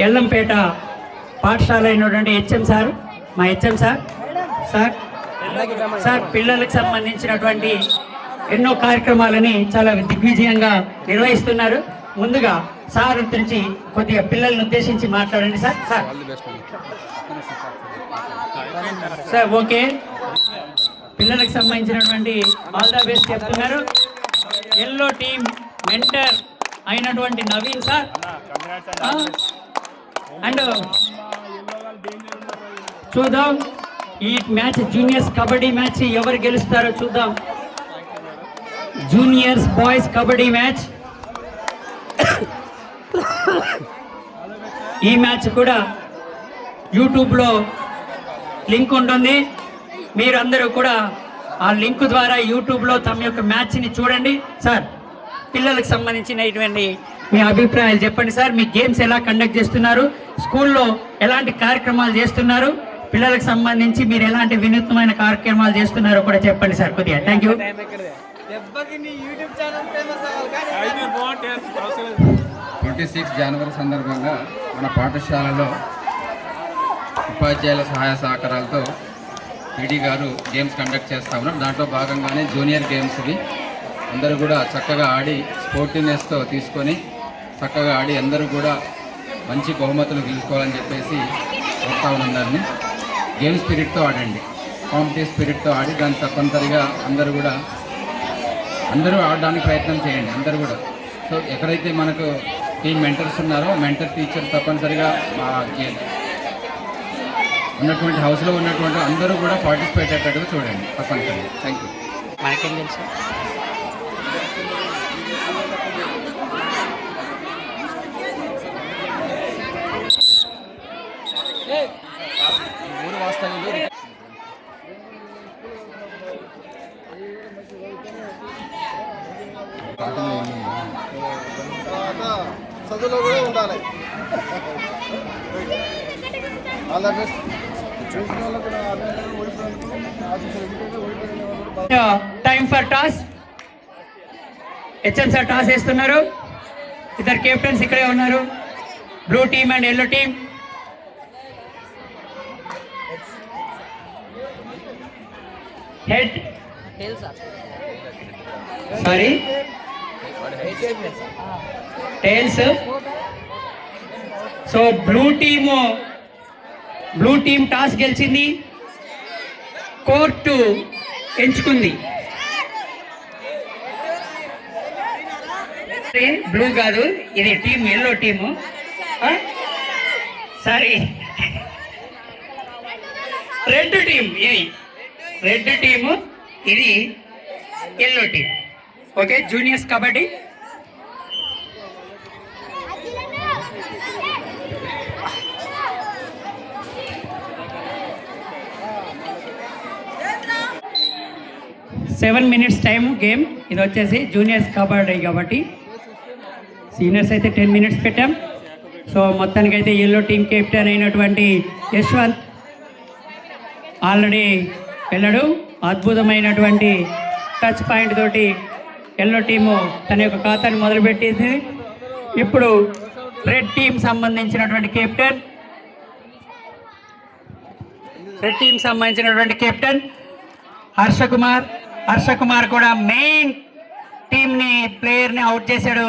ఎల్లంపేట పాఠశాల అయినటువంటి HM sir, మా హెచ్ఎం సార్ సార్ పిల్లలకు సంబంధించినటువంటి ఎన్నో కార్యక్రమాలని చాలా దిగ్విజయంగా నిర్వహిస్తున్నారు. ముందుగా సార్ గురించి కొద్దిగా పిల్లల్ని ఉద్దేశించి మాట్లాడండి సార్. సార్ ఓకే, పిల్లలకు సంబంధించినటువంటి ఆల్ ద బెస్ట్ చెప్తున్నారు. ఎల్లో టీమ్ మెంటర్ అయినటువంటి నవీన్ సార్ అండ్ చూద్దాం ఈ మ్యాచ్ జూనియర్స్ కబడ్డీ మ్యాచ్ ఎవరు గెలుస్తారో చూద్దాం. Juniors boys kabaddi match. ఈ మ్యాచ్ కూడా యూట్యూబ్లో లింక్ ఉంటుంది. మీరందరూ కూడా ఆ లింక్ ద్వారా యూట్యూబ్లో తమ యొక్క మ్యాచ్ని చూడండి. సార్ పిల్లలకు సంబంధించినటువంటి మీ అభిప్రాయాలు చెప్పండి సార్. మీ గేమ్స్ ఎలా కండక్ట్ చేస్తున్నారు, స్కూల్లో ఎలాంటి కార్యక్రమాలు చేస్తున్నారు, పిల్లలకు సంబంధించి మీరు ఎలాంటి వినూత్నమైన కార్యక్రమాలు చేస్తున్నారో కూడా చెప్పండి సార్ కొద్దిగా. Thank you. 26 జనవరి సందర్భంగా మన పాఠశాలలో ఉపాధ్యాయుల సహాయ సహకారాలతో పీడీ గారు గేమ్స్ కండక్ట్ చేస్తా ఉన్నారు. దాంట్లో భాగంగానే జూనియర్ గేమ్స్వి అందరూ కూడా చక్కగా ఆడి స్పోర్టివ్నెస్తో తీసుకొని చక్కగా ఆడి అందరూ కూడా మంచి బహుమతులు గెలుచుకోవాలని చెప్పేసి కోరుతా ఉన్నారని. గేమ్ స్పిరిట్తో ఆడండి, కాంపిటేటివ్ స్పిరిట్తో ఆడి దాన్ని తప్పనిసరిగా అందరూ ఆడడానికి ప్రయత్నం చేయండి అందరూ కూడా. సో ఎక్కడైతే మనకు టీమ్ మెంటర్స్ ఉన్నారో మెంటర్ టీచర్ తప్పనిసరిగా ఉన్నటువంటి హౌస్లో ఉన్నటువంటి అందరూ కూడా పార్టిసిపేట్ అయ్యేటట్టుగా చూడండి తప్పనిసరిగా. Thank you. మనకేం తెలుసు ఊరు వాస్తవ్యులు చదువులో కూడా ఉండాలి. Time for toss. HM sir toss వేస్తున్నారు. ఇద్దరు కెప్టెన్స్ ఇక్కడే ఉన్నారు, blue team and yellow team. Head sorry tiles. So blue team toss గెలిచింది, కోర్టు ఎంచుకుంది. బ్లూ కాదు, ఇది team yellow team. Sorry red team, ఇది రెడ్ టీము, ఇది yellow team. Okay, juniors kabaddi. Seven minutes time game. ఇది వచ్చేసి జూనియర్స్ కబడ్డీ కాబట్టి seniors అయితే 10 మినిట్స్ పెట్టాం. సో మొత్తానికైతే ఎల్లో టీమ్ కెప్టెన్ అయినటువంటి యశ్వంత్ ఆల్రెడీ వెళ్ళాడు. అద్భుతమైనటువంటి టచ్ పాయింట్ తోటి ఎల్లో టీము తన యొక్క ఖాతాని మొదలుపెట్టింది. ఇప్పుడు రెడ్ టీమ్ సంబంధించినటువంటి కెప్టెన్ హర్ష కుమార్ కూడా మెయిన్ టీంని ప్లేయర్ని అవుట్ చేశాడు.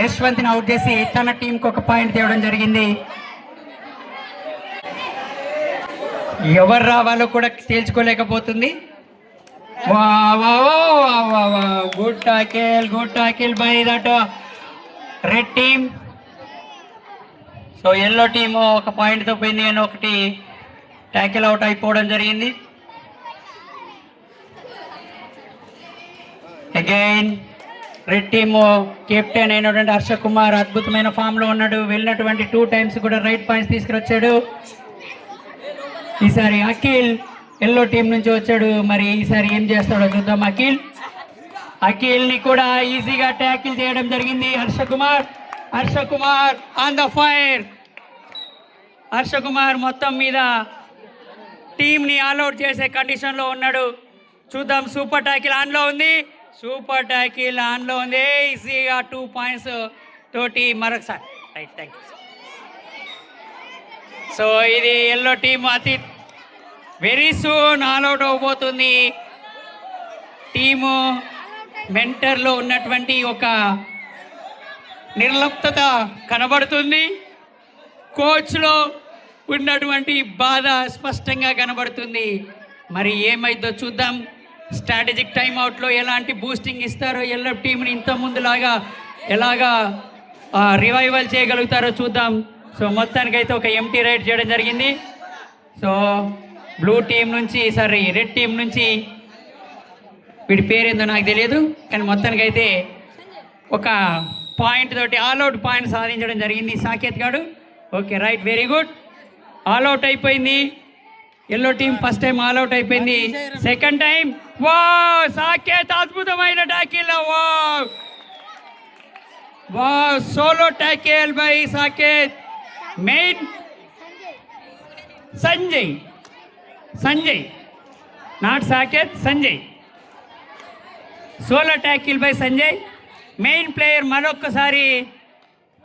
యశ్వంత్ని అవుట్ చేసి తన టీంకి ఒక పాయింట్ తేవడం జరిగింది. ఎవరు రావాలో కూడా తేల్చుకోలేకపోతుంది. Good tackle by that red team. So yellow team ఒక పాయింట్తో పోయింది అని ఒకటి ట్యాకిల్ అవుట్ అయిపోవడం జరిగింది. అగైన్ రెడ్ టీము కెప్టెన్ అయినటువంటి హర్ష కుమార్ అద్భుతమైన ఫామ్లో ఉన్నాడు. వెళ్ళినటువంటి 2 టైమ్స్ కూడా రైట్ పాయింట్స్ తీసుకురొచ్చాడు. ఈసారి అఖిల్ ఎల్లో టీం నుంచి వచ్చాడు. మరి ఈసారి ఏం చేస్తాడో చూద్దాం. అఖిల్ని కూడా ఈజీగా ట్యాకిల్ చేయడం జరిగింది. Harsha Kumar on the fire. Harsha Kumar మొత్తం మీద టీంని ఆల్అౌట్ చేసే కండిషన్లో ఉన్నాడు. చూద్దాం. సూపర్ ట్యాకిల్ ఆన్లో ఉంది. ఈజీగా 2 పాయింట్స్ తోటి మరొకసారి రైట్. Thank you. సో ఇది ఎల్లో టీం అతి వెరీ సూన్ ఆల్అౌట్ అవబోతుంది. టీము మెంటర్లో ఉన్నటువంటి ఒక నిర్లిప్తత కనబడుతుంది. కోచ్లో ఉన్నటువంటి బాధ స్పష్టంగా కనబడుతుంది. మరి ఏమైందో చూద్దాం. స్ట్రాటజిక్ టైంఅవుట్లో ఎలాంటి బూస్టింగ్ ఇస్తారో, ఎల్లో టీంని ఇంత ముందులాగా ఎలాగా రివైవల్ చేయగలుగుతారో చూద్దాం. సో మొత్తానికైతే ఒక ఎంటీ రైడ్ చేయడం జరిగింది. సో బ్లూ టీం నుంచి రెడ్ టీం నుంచి వీడి పేరేందో నాకు తెలియదు, కానీ మొత్తానికైతే ఒక పాయింట్ తోటి ఆల్అౌట్ పాయింట్ సాధించడం జరిగింది Saketh garu. Okay right, very good. All out అయిపోయింది yellow team. First time all out అయిపోయింది. సెకండ్ టైం వా సాకేత్ అద్భుతమైన tackle. Wow solo tackle by Saketh. Main Sanjay not Saketh, Sanjay. Solo tackle by Sanjay. Main player మరొక్కసారి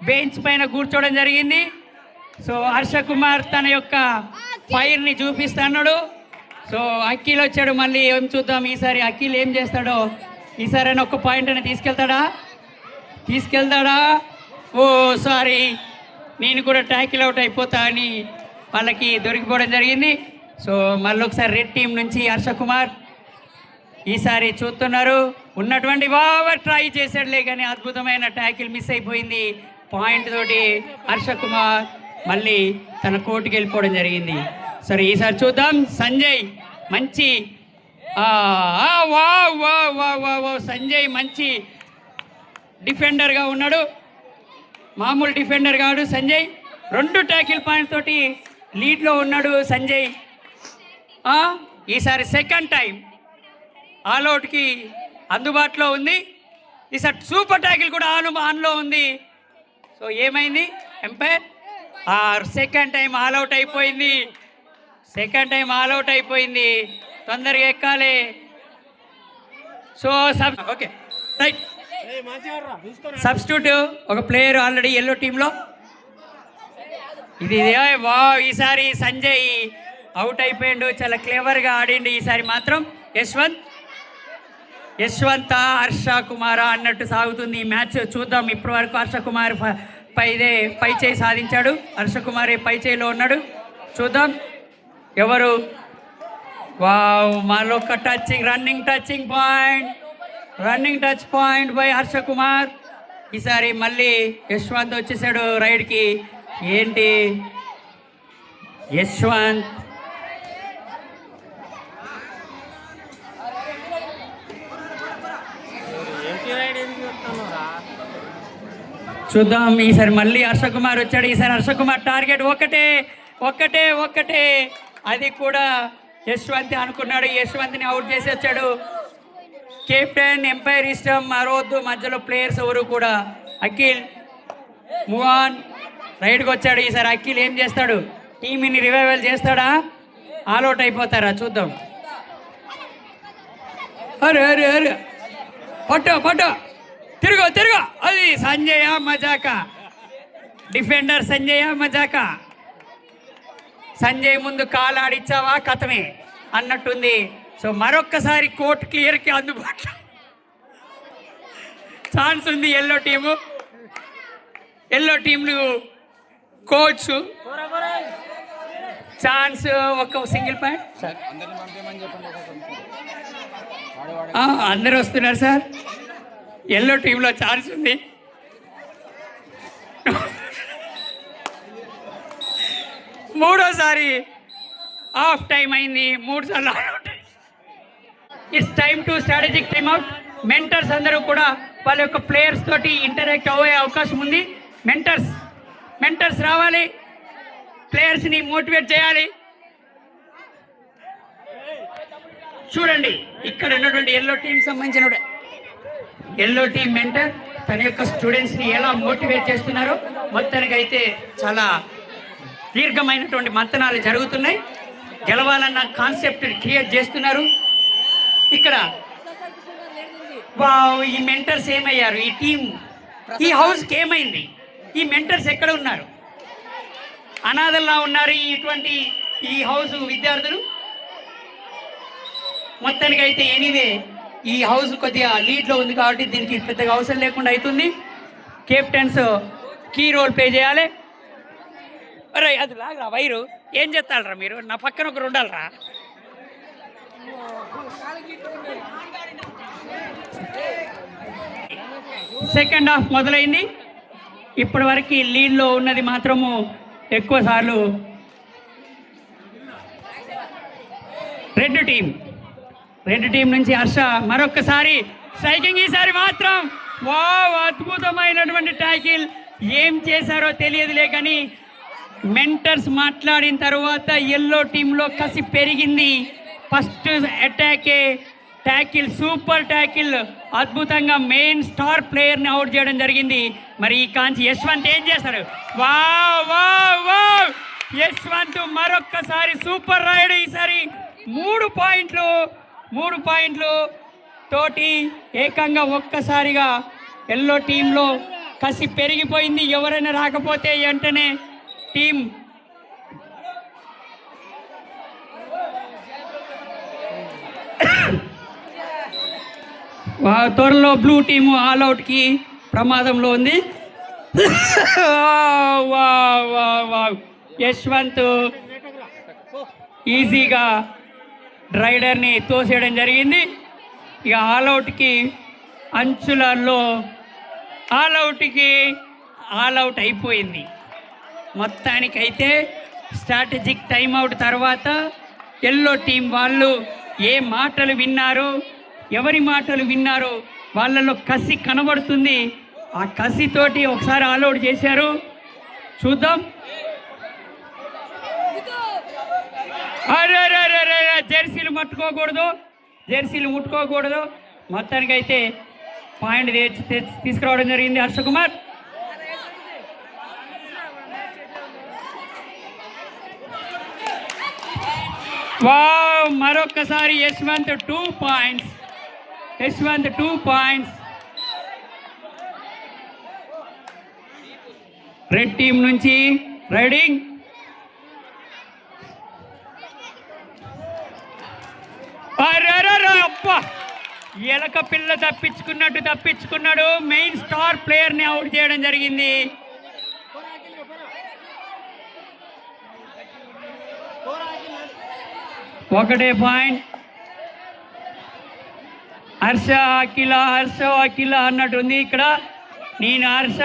బెంచ్ పైన కూర్చోవడం జరిగింది. సో హర్ష కుమార్ తన యొక్క ఫైర్ని చూపిస్తున్నాడు. సో అఖిల్ వచ్చాడు. మళ్ళీ ఏం చూద్దాం ఈసారి అఖిల్ ఏం చేస్తాడో. ఈసారి అని ఒక పాయింట్ అని తీసుకెళ్తాడా? ఓ సారీ, నేను కూడా ట్యాకిల్ అవుట్ అయిపోతా అని వాళ్ళకి దొరికిపోవడం జరిగింది. సో మళ్ళీ ఒకసారి రెడ్ టీం నుంచి హర్ష కుమార్ ఈసారి చూస్తున్నారు. ఉన్నటువంటి ట్రై చేశాడులే, కానీ అద్భుతమైన ట్యాకిల్ మిస్ అయిపోయింది. పాయింట్ తోటి హర్ష కుమార్ మళ్ళీ తన కోర్టుకి వెళ్ళిపోవడం జరిగింది. సరే ఈసారి చూద్దాం. సంజయ్ మంచి సంజయ్ మంచి డిఫెండర్గా ఉన్నాడు. మామూలు డిఫెండర్ కాడు సంజయ్. 2 ట్యాకిల్ పాయింట్స్ తోటి లీడ్లో ఉన్నాడు సంజయ్. ఈసారి సెకండ్ టైం ఆల్అౌట్కి అందుబాటులో ఉంది. ఈసారి సూపర్ ట్యాకిల్ కూడా ఆన్లో ఉంది. సో ఏమైంది ఎంపైర్? సెకండ్ టైం ఆల్అౌట్ అయిపోయింది. తొందరగా ఎక్కాలి. So okay right. సబ్స్టిట్యూట్ ఒక ప్లేయర్ ఆల్రెడీ ఎల్లో టీంలో. ఇది ఈసారి సంజయ్ అవుట్ అయిపోయిండు. చాలా క్లేవర్గా ఆడిండు. ఈసారి మాత్రం యశ్వంత్ హర్ష కుమార్ అన్నట్టు సాగుతుంది ఈ మ్యాచ్. చూద్దాం. ఇప్పటి వరకు హర్ష కుమార్ పై చేయి సాధించాడు. హర్ష కుమారే పై చేయిలో ఉన్నాడు. చూద్దాం ఎవరు. మరొక running touch point by Harsha Kumar. ఈసారి మళ్ళీ యశ్వంత్ వచ్చేసాడు రైడ్కి. ఏంటి యశ్వంత్ చూద్దాం. ఈసారి మళ్ళీ హర్ష కుమార్ వచ్చాడు. ఈసారి హర్ష కుమార్ టార్గెట్ ఒక్కటే. అది కూడా యశ్వంత్ అనుకున్నాడు. యశ్వంత్ని అవుట్ చేసి వచ్చాడు. కెప్టెన్ ఎంపైర్ ఇష్టం మరొద్దు. మధ్యలో ప్లేయర్స్ ఎవరు కూడా. Akhil move on. రైడ్కి వచ్చాడు. ఈసారి అఖిల్ ఏం చేస్తాడు? టీంని రివైవల్ చేస్తాడా? ఆల్అౌట్ అయిపోతారా? చూద్దాం. అరే పట్టు తిరుగు. అది సంజయ్ మజాకా. డిఫెండర్ సంజయ్ మజాకా. సంజయ్ ముందు కాలు ఆడిచ్చావా కథమే అన్నట్టుంది. సో మరొక్కసారి కోర్ట్ క్లియర్కి అందుబాటులో ఛాన్స్ ఉంది ఎల్లో టీంలు కోచ్ ఛాన్స్. ఒక సింగిల్ పాయింట్ సార్. అందరూ వస్తున్నారు సార్. ఎల్లో టీంలో ఛాన్స్ ఉంది. మూడోసారి హాఫ్ టైం అయింది. 3 సార్లు it's time to strategic time out. Mentors అందరూ కూడా వాళ్ళ యొక్క ప్లేయర్స్ తోటి ఇంటరాక్ట్ అయ్యే అవకాశం ఉంది. మెంటర్స్ రావాలి, ప్లేయర్స్ని మోటివేట్ చేయాలి. చూడండి ఇక్కడ ఉన్నటువంటి ఎల్లో టీం సంబంధించిన ఎల్లో టీం మెంటర్ తన యొక్క స్టూడెంట్స్ని ఎలా మోటివేట్ చేస్తున్నారో. మొత్తానికి అయితే చాలా దీర్ఘమైనటువంటి మంతనాలు జరుగుతున్నాయి. గెలవాలన్న కాన్సెప్ట్ క్రియేట్ చేస్తున్నారు ఇక్కడ. ఈ మెంటర్స్ ఏమయ్యారు? ఈ టీం ఈ హౌస్కి ఏమైంది? ఈ మెంటర్స్ ఎక్కడ ఉన్నారు? అనాథల్లా ఉన్నారు ఇటువంటి ఈ హౌస్ విద్యార్థులు. మొత్తానికి అయితే ఎనీవే ఈ హౌస్ కొద్దిగా లీడ్లో ఉంది కాబట్టి దీనికి పెద్దగా అవసరం లేకుండా అవుతుంది. కెప్టెన్స్ కీ రోల్ ప్లే చేయాలి. అరే అది లాగరా వైరు, ఏం చేస్తారా మీరు? నా పక్కన ఒకరు ఉండాలరా. సెకండ్ హాఫ్ మొదలైంది. ఇప్పటి వరకు లీడ్లో ఉన్నది మాత్రము ఎక్కువ సార్లు రెడ్ టీం నుంచి హర్ష మరొక్కసారి స్ట్రైకింగ్. ఈసారి మాత్రం వావ్ అద్భుతమైనటువంటి ట్యాకిల్. ఏం చేశారో తెలియదులే కానీ మెంటర్స్ మాట్లాడిన తర్వాత ఎల్లో టీంలో కసి పెరిగింది. ఫస్ట్ అటాకే ట్యాకిల్, సూపర్ ట్యాకిల్, అద్భుతంగా మెయిన్ స్టార్ ప్లేయర్ని అవుట్ చేయడం జరిగింది. మరి ఈ కాంచి యశ్వంత్ ఏం చేశారు? వావ్ వావ్ వావ్ యశ్వంత్ మరొక్కసారి సూపర్ రైడ్. ఈసారి 3 పాయింట్లు తోటి ఏకంగా ఒక్కసారిగా ఎల్లో టీంలో కసి పెరిగిపోయింది. ఎవరైనా రాకపోతే వెంటనే టీం త్వరలో బ్లూ టీము ఆల్అవుట్కి ప్రమాదంలో ఉంది. యశ్వంత్ ఈజీగా రైడర్ని తోసేయడం జరిగింది. ఇక ఆల్అవుట్కి అంచులలో ఆల్అవుట్ అయిపోయింది. మొత్తానికైతే స్ట్రాటజిక్ టైంఅవుట్ తర్వాత ఎల్లో టీం వాళ్ళు ఏ మాటలు విన్నారో, ఎవరి మాటలు విన్నారో వాళ్ళలో కసి కనబడుతుంది. ఆ కసితోటి ఒకసారి ఆల్అవుట్ చేశారు. చూద్దాం. అరే జెర్సీలు ముట్టుకోకూడదు. మొత్తానికైతే పాయింట్ తీసుకురావడం జరిగింది హర్ష కుమార్. వావ్ మరొక్కసారి యశ్వంత్ 2 పాయింట్స్. రెడ్ టీం నుంచి రైడింగ్. అబ్బా ఎలక పిల్ల తప్పించుకున్నాడు. మెయిన్ స్టార్ ప్లేయర్ని అవుట్ చేయడం జరిగింది. ఒకటే పాయింట్. హర్ష అఖిల అన్నట్టుంది ఇక్కడ. నేను హర్ష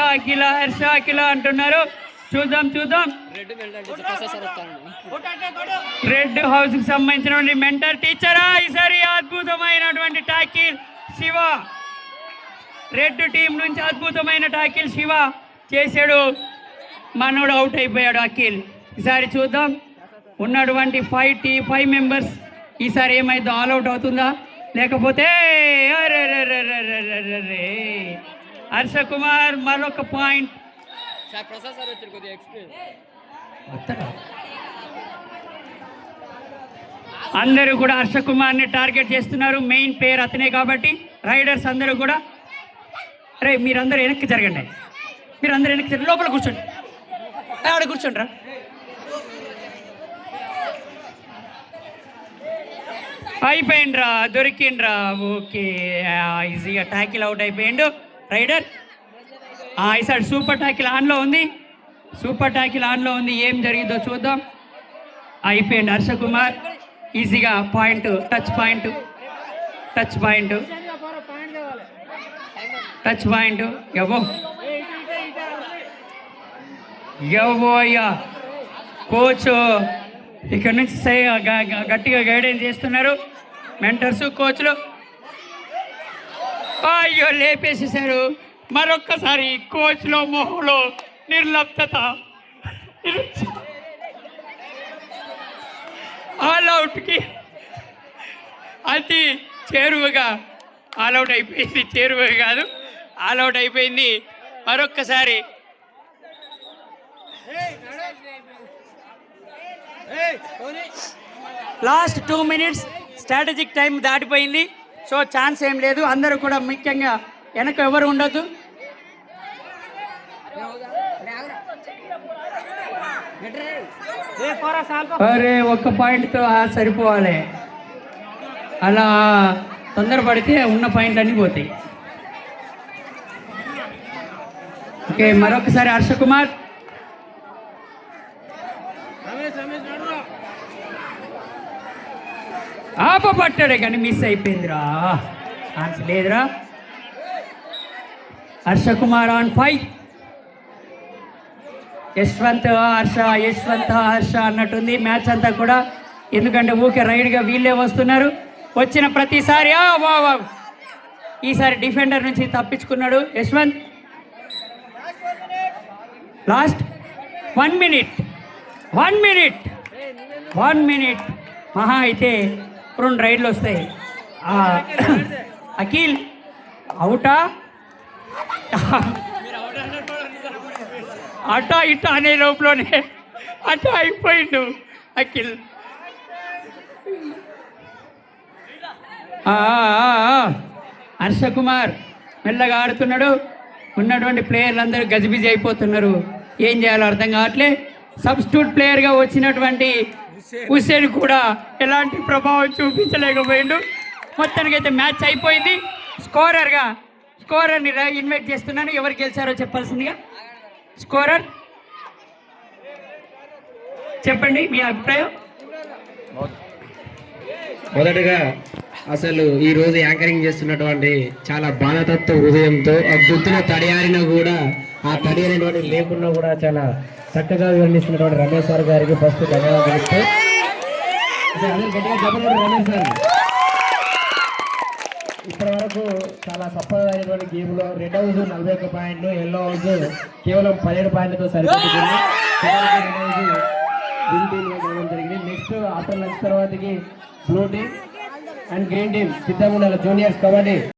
అఖిల అంటున్నారు. చూద్దాం. రెడ్ హౌస్ కి సంబంధించినటువంటి మెంటర్ టీచరా ఈసారి అద్భుతమైనటువంటి టాకిల్ శివ. రెడ్ టీం నుంచి అద్భుతమైన టాకిల్ శివ చేశాడు. మనోడు అవుట్ అయిపోయాడు అఖిల్. ఈసారి చూద్దాం ఉన్నటువంటి 5 మెంబర్స్ ఈసారి ఏమైందో ఆల్అవుట్ అవుతుందా లేకపోతే హర్ష కుమార్ మరొక పాయింట్. అందరూ కూడా హర్ష కుమార్ని టార్గెట్ చేస్తున్నారు. మెయిన్ ప్లేయర్ అతనే కాబట్టి రైడర్స్ అందరూ కూడా మీరందరూ వెనక్కి జరగండి. లోపల కూర్చోండి. ఆడ కూర్చోండిరా. అయిపోయిండ్రా, దొరికిండ్రా. ఓకే ఈజీగా ట్యాకిల్ అవుట్ అయిపోయిండు రైడర్. ఈసారి సూపర్ ట్యాకిల్ ఆన్లో ఉంది. ఏం జరిగిందో చూద్దాం. అయిపోయింది హర్ష కుమార్ ఈజీగా పాయింట్. Touch point. ఎవోయ్యా కోచ్ ఇక్కడ నుంచి గట్టిగా గైడెన్స్ చేస్తున్నారు మెంటర్స్, కోచ్లు. అయ్యో లేపేసేసారు. మరొక్కసారి కోచ్లో మొహంలో నిర్లప్తత. ఆల్అవుట్కి అతి చేరువగా ఆల్అవుట్ అయిపోయింది. చేరువగా కాదు, ఆల్అవుట్ అయిపోయింది. మరొక్కసారి లాస్ట్ 2 మినిట్స్ స్ట్రాటజిక్ టైం దాటిపోయింది. సో ఛాన్స్ ఏం లేదు. అందరూ కూడా ముఖ్యంగా వెనక ఎవరు ఉండొద్దు. అరే ఒక్క పాయింట్తో సరిపోవాలి. అలా తొందరపడితే ఉన్న పాయింట్లన్నీ పోతాయి. ఓకే, మరొకసారి హర్ష కుమార్. పట్టాడే కానీ మిస్ అయిపోయిందిరా, ఛాన్స్ లేదురా. హర్ష కుమార్ ఆన్ 5. యశ్వంత్ హర్ష, యశ్వంత్ హర్ష అన్నట్టుంది మ్యాచ్ అంతా కూడా. ఎందుకంటే ఊకే రైడ్గా వీళ్ళే వస్తున్నారు. వచ్చిన ప్రతిసారి వా ఈసారి డిఫెండర్ నుంచి తప్పించుకున్నాడు యశ్వంత్. లాస్ట్ 1 మినిట్ మహా అయితే 2 రైడ్లు వస్తాయి. అఖిల్ అవుటా అటా ఇటా అనే లోపలనే అటా అయిపోయిండు అఖిల్. హర్ష కుమార్ మెల్లగా ఆడుతున్నాడు. ఉన్నటువంటి ప్లేయర్లందరూ గజిబిజి అయిపోతున్నారు. ఏం చేయాలో అర్థం కావట్లే. సబ్స్టిట్యూట్ ప్లేయర్గా వచ్చినటువంటి హుస్సేన్ కూడా ఎలాంటి ప్రభావం చూపించలేకపోయిండు. మొత్తానికైతే మ్యాచ్ అయిపోయింది. స్కోరర్ని ఇన్వైట్ చేస్తున్నాను. ఎవరు గెలిచారో చెప్పాల్సిందిగా. స్కోరర్ చెప్పండి మీ అభిప్రాయం. మొదటగా అసలు ఈ రోజు యాంకరింగ్ చేస్తున్నటువంటి చాలా బాధతత్వ హృదయంతో ఆ గుర్తులో తడియారినా కూడా ఆ తడియారినటువంటి లేకున్నా కూడా చాలా చక్కగా వివరణిస్తున్నటువంటి రమేష్ సార్ గారికి ఫస్ట్ ధన్యవాదాలు తెలుస్తూ రమేష్ సార్ ఇప్పటి వరకు చాలా సఫలమైనటువంటి గేమ్లో రెడ్ హౌస్ 41 పాయింట్లు, ఎల్లో హౌస్ కేవలం 17 పాయింట్లతో సరిపోతుంది. జరిగింది. నెక్స్ట్ ఆఫ్టర్ లంచ్ తర్వాతకి blue team and green team సిద్ధంగా ఉండాలి. జూనియర్స్ కబడ్డీ